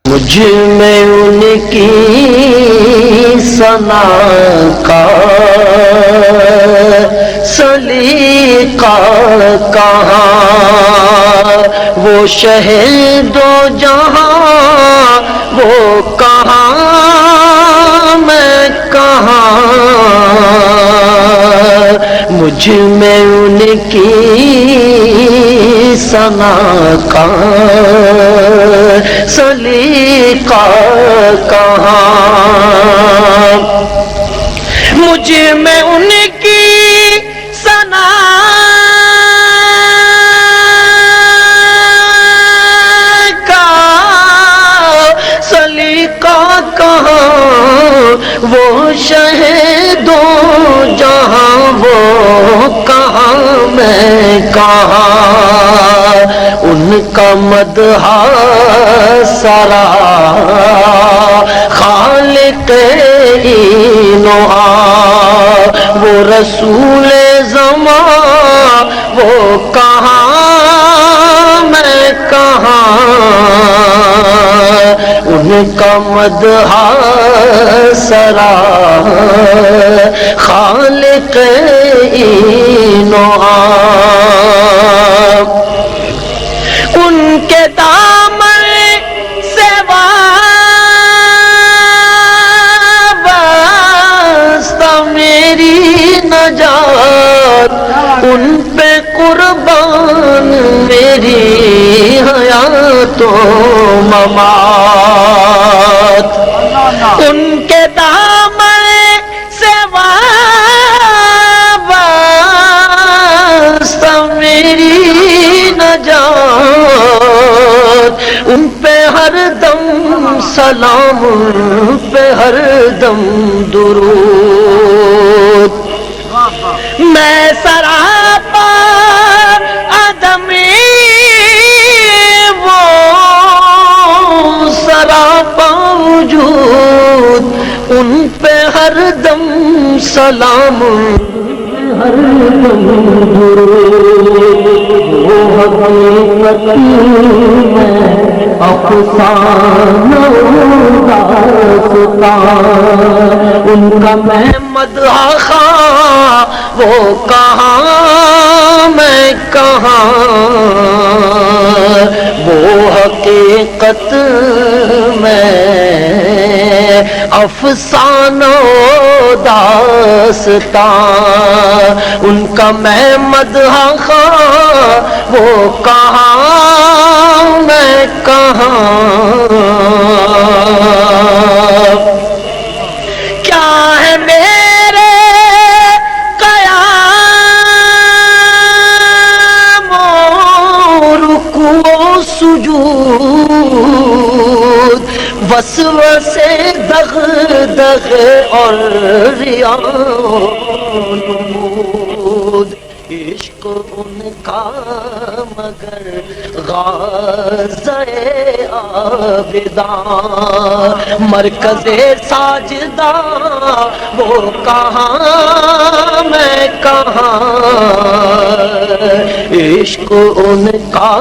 مجھ میں ان کی ثنا کا سلیقہ کہاں، وہ شہر دو جہاں وہ کہاں میں کہاں، مجھ میں ان کی ثنا کا سلیقہ کہاں، مجھ میں ان کی ثنا کا سلیقہ کہاں، وہ شہدو جہاں وہ کہاں میں کہاں، ان کا مدح سرا خالق اینوہا، وہ رسول زمان وہ کہاں میں کہاں، ان کا مدح سرا خالق اینوہا، ان کے دامن سے وابستہ میری نجات، ان پہ قربان میری حیات و ممات، ان کے دامن سے وابستہ میری نجات، ان پہ ہر دم سلام، ان پہ ہر دم درود، میں سراپا آدمی وہ سراپا وجود، ان پہ ہر دم سلام، ہر دم درود، وہ حقیقت میں افسانہ داستان، ان کا میں مدح خواں وہ کہاں میں کہاں، وہ حقیقت میں افسانہ داستان، ان کا میں مدح خواں وہ کہاں میں کہاں، کیا ہے میرے قیام و رکوع و سجود، وسوسے دغدغ اور ریا و نمود، عشق ان کا مگر غازہ عابداں، مرکز ساجدہ وہ کہاں میں کہاں، عشق ان کا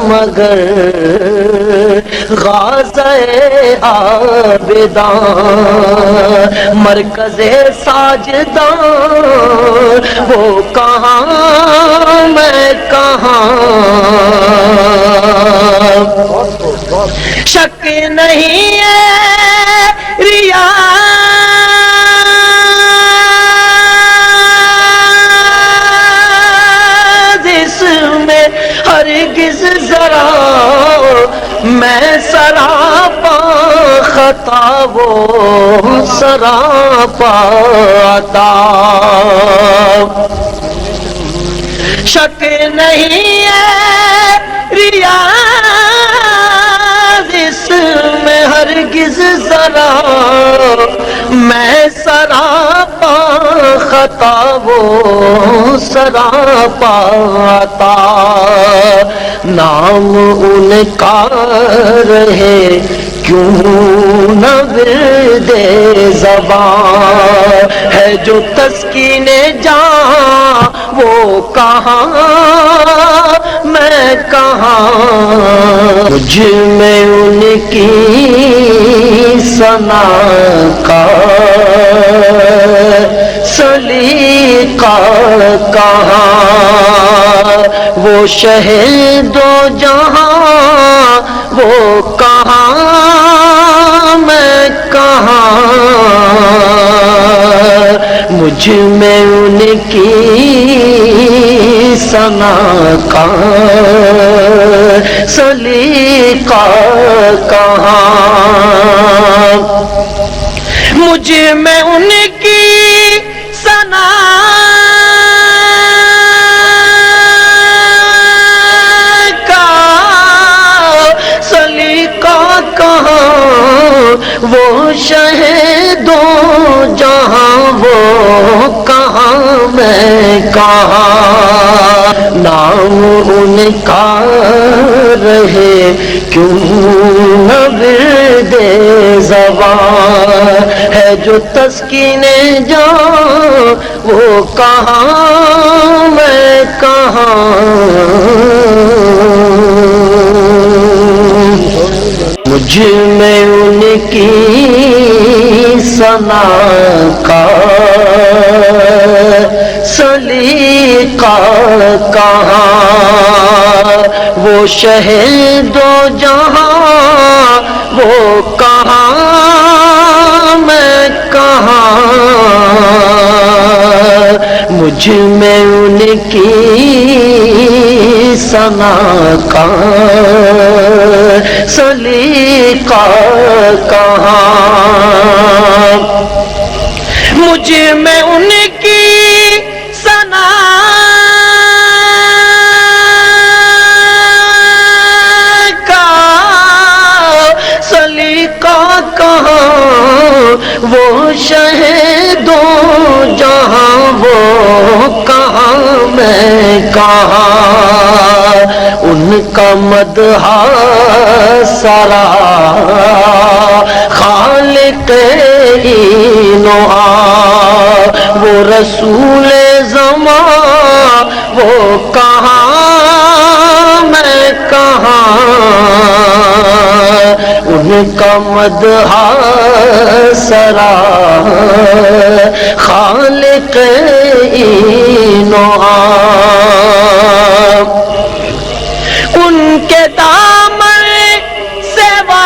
مگر غازہ عابداں، مرکز ساجدہ وہ کہاں میں کہاں، شک نہیں ہے ریاض اس میں ہرگز ذرا، میں سراپا خطا وہ سراپا عطا، شک نہیں ہے ریاض اس میں ہرگز ذرا، میں سراپا خطا وہ سراپا عطا، نام ان کا رہے کیوں نہ ورد زبان، ہے جو تسکین جان وہ کہاں میں کہاں، مجھ میں ان کی ثنا کا سلیقہ کہاں، وہ شہر دو جہاں وہ کہاں، میں کہاں، مجھ میں ان کی ثنا کا سلیقہ کہاں، مجھ میں ان کی ثنا کا سلیقہ کہاں، وہ شہدو جہاں وہ کہاں، میں کہاں، نام ان کا رہے کیوں نہ ورد زبان، ہے جو تسکین جان وہ کہاں، میں کہاں، مجھ میں ان کی ثنا کا سلیقہ کہاں، وہ شہر دو جہاں وہ کہاں، میں کہاں، مجھ میں ان کی ثنا کا سلیقہ کہاں، مجھ میں ان کی ثنا کا سلیقہ کہاں، وہ شہدو جہاں وہ کہاں، میں کہاں، ان کا مدح سرا خالق اینوہا، وہ رسول زمان وہ کہاں، میں کہاں، ان کا مدح سرا خالق اینوہا، ان کے دامن سے وابستہ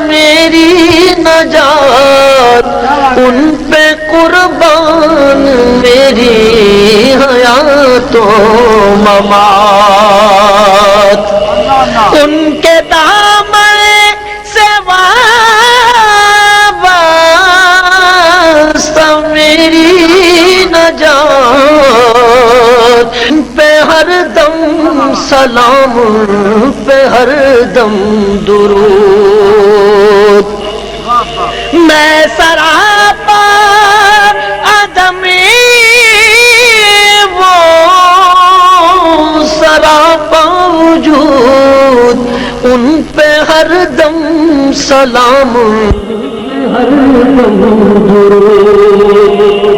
میری نجات، ان پہ قربان میری حیات و ممات، ان کے دامن سے وابستہ میری نجات، ان پہ ہر دم سلام، ان پہ ہر دم درود، میں سراپا آدمی وہ سراپا وجود، ان پہ ہر دم سلام، ہر دم درود۔